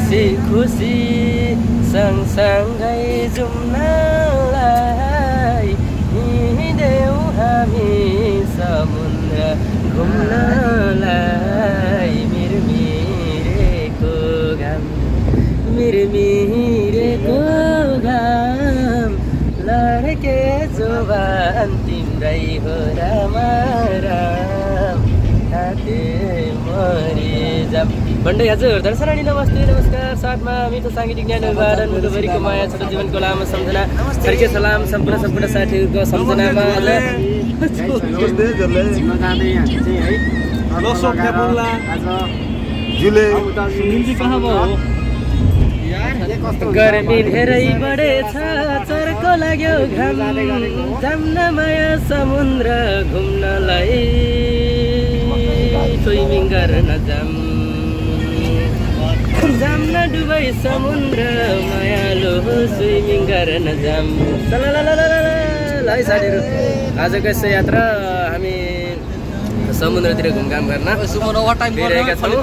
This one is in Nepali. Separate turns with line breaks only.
खुसी खुसी सँगसँगै जुम्नलाई हिँडेऊ हामी समुद्र घुम्नलाई मिरमिरेको घाम मिरमिरेको घाम लड्के जोबान तिम्रै हो रामा राम हाते मरि जाम भन्दै हजुर दर्शनानी नमस्ते नमस्कार साथमा मिठो साङ्गीतिक ज्ञान उदाहरण मुटुभरिको माया छोटो जीवनको लामो सम्झना फर्के सलाम सम्पूर्ण साथीहरूको सम्झनामा गर्मी धेरै बढेछ चर्को लाग्यो घाम जाम्न माया समुद्र घुम्नलाई स्विमिङ गर्न जाम्न डुबै समुद्र मायालो स्विमिङ गर्न जाम ल है साथीहरू आजको यस यात्रा हामी समुद्रतिर घुमघाम गर्न गइरहेका छौँ।